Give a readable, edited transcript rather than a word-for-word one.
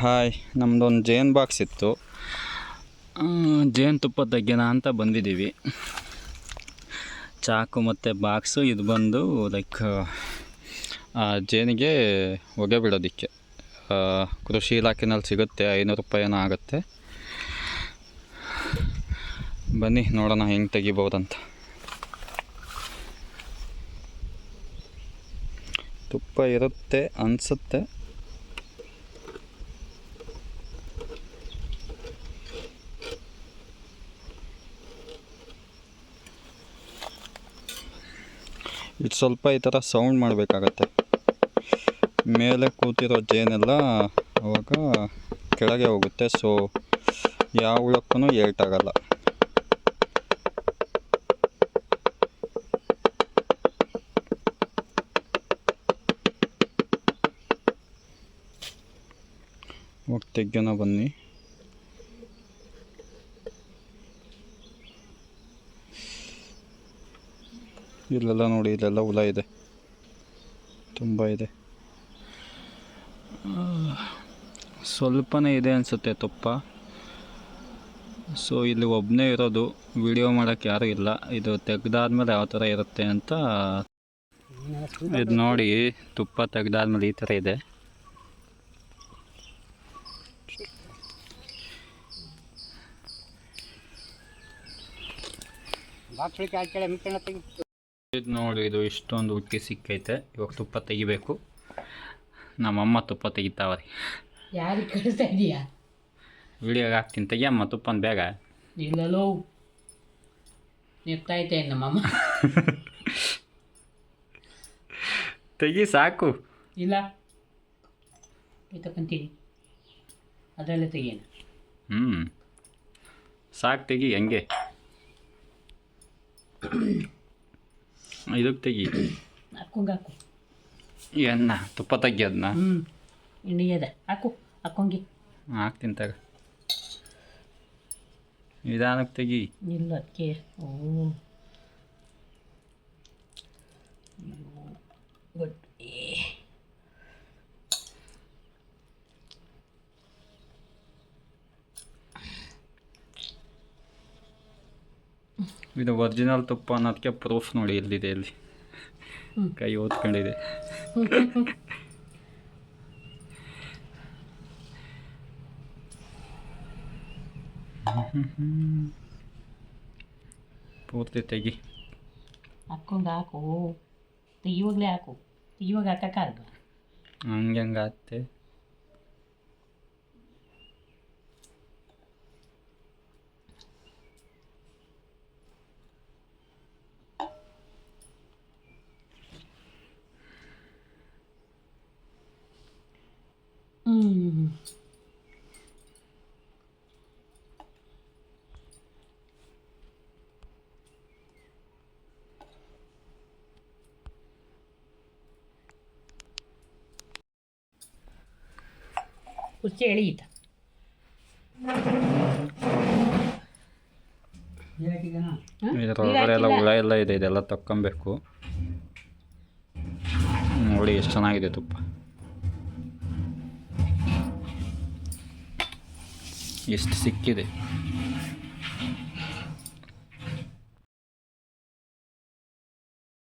Hi, ನಮ್ಮದೊಂದು ಜೇನು box ಇತ್ತು. ಜೇನುತುಪ್ಪ ತೆಗ್ಯೋಣ ಅಂತ ಬಂದಿದ್ದೀವಿ. ಚಾಕು ಮತ್ತು ಬಾಕ್ಸು ಇದು ಬಂದು ಲೈಕ್ ಜೇನಿಗೆ ಹೊಗೆ ಬಿಡೋದಕ್ಕೆ. ಕೃಷಿ ಇಲಾಖೆನಲ್ಲಿ ಸಿಗುತ್ತೆ, 500 ರೂಪಾಯಿ ಏನೋ ಆಗುತ್ತೆ. ಬನ್ನಿ ನೋಡೋಣ ಹೆಂಗೆ ತೆಗಿಬೋದಂತ. ತುಪ್ಪ ಇರುತ್ತೆ ಅನಿಸುತ್ತೆ. ಇದು ಸ್ವಲ್ಪ ಈ ಥರ ಸೌಂಡ್ ಮಾಡಬೇಕಾಗತ್ತೆ. ಮೇಲೆ ಕೂತಿರೋ ಜೇನೆಲ್ಲ ಅವಾಗ ಕೆಳಗೆ ಹೋಗುತ್ತೆ. ಸೊ ಯಾವ ಹುಳಕ್ಕೂ ಏಟಾಗಲ್ಲ. ಹೋಗಿ ತೆಗ್ಯೋಣ ಬನ್ನಿ. ಇಲ್ಲೆಲ್ಲ ನೋಡಿ, ಇಲ್ಲೆಲ್ಲ ಹುಳ ಇದೆ, ತುಂಬ ಇದೆ. ಸ್ವಲ್ಪನೇ ಇದೆ ಅನಿಸುತ್ತೆ ತುಪ್ಪ. ಸೊ ಇಲ್ಲಿ ಒಬ್ಬನೇ ಇರೋದು, ವಿಡಿಯೋ ಮಾಡೋಕ್ಕೆ ಯಾರೂ ಇಲ್ಲ. ಇದು ತೆಗ್ದಾದ್ಮೇಲೆ ಯಾವ ಥರ ಇರುತ್ತೆ ಅಂತ. ಇದು ನೋಡಿ, ತುಪ್ಪ ತೆಗ್ದಾದ್ಮೇಲೆ ಈ ಥರ ಇದೆ. ಇದು ನೋಡಿ, ಇದು ಇಷ್ಟೊಂದು ಉಕ್ಕಿ ಸಿಕ್ಕೈತೆ. ಇವಾಗ ತುಪ್ಪ ತೆಗಿಬೇಕು. ನಮ್ಮಮ್ಮ ತುಪ್ಪ ತೆಗಿತಾವ್ರಿ. ಯಾರಿಗೆ ಕಳಿಸ್ತಾ ಇದೀಯಾ? ವಿಡಿಯೋಗೆ ಹಾಕ್ತೀನಿ, ತೆಗಿಯಮ್ಮ ತುಪ್ಪನ ಬೇಗ. ಇಲ್ಲಲೋ ನಿರ್ತೈತೆ ನಮ್ಮಮ್ಮ. ತೆಗಿ ಸಾಕು. ಇಲ್ಲ ತಗೊಂತೀನಿ, ಅದರಲ್ಲೇ ತೆಗಿಯೋಣ. ಸಾಕು, ತೆಗಿ ಹಂಗೆ. ಇದಕ್ಕೆ ತೆಗಿ. ಹಾಕು ಎಣ್ಣ ತುಪ್ಪ ತೆಗಿಯೋದನ್ನ. ಎಣ್ಣೆಯದ ಹಾಕು, ಹಾಕೊಂಗಿ. ಹಾಕ್ತೀನಿ ತಗ. ನಿಧಾನಕ್ಕೆ ತೆಗಿ. ಇಲ್ಲ ಅದಕ್ಕೆ. ಗುಡ್. ಇದು ಒರಿಜಿನಲ್ ತುಪ್ಪ ಅನ್ನೋದಕ್ಕೆ ಪ್ರೂಫ್ ನೋಡಿ ಎಲ್ಲಿದೆ, ಇಲ್ಲಿ ಕೈ ಓದ್ಕೊಂಡಿದೆ. ಪೂರ್ತಿ ತೆಗಿ. ಹಾಕೊಂಡು ಹಾಕು, ತೆಗಿವಾಗಲೇ ಹಾಕು. ತೆಗಿವಾಗ ಹಾಕಕ್ಕಾಗಲ್ವ? ಹಂಗಾಗತ್ತೆ. ಕುರ್ಚಿ ಎಳೀತ. ಇದರೊಳಗಡೆ ಎಲ್ಲ ಹುಳ ಎಲ್ಲ ಇದೆ, ಇದೆಲ್ಲ ತಕ್ಕೊಬೇಕು. ನೋಡಿ ಎಷ್ಟು ಚೆನ್ನಾಗಿದೆ ತುಪ್ಪ. ಎಷ್ಟು ಸಿಕ್ಕಿದೆ.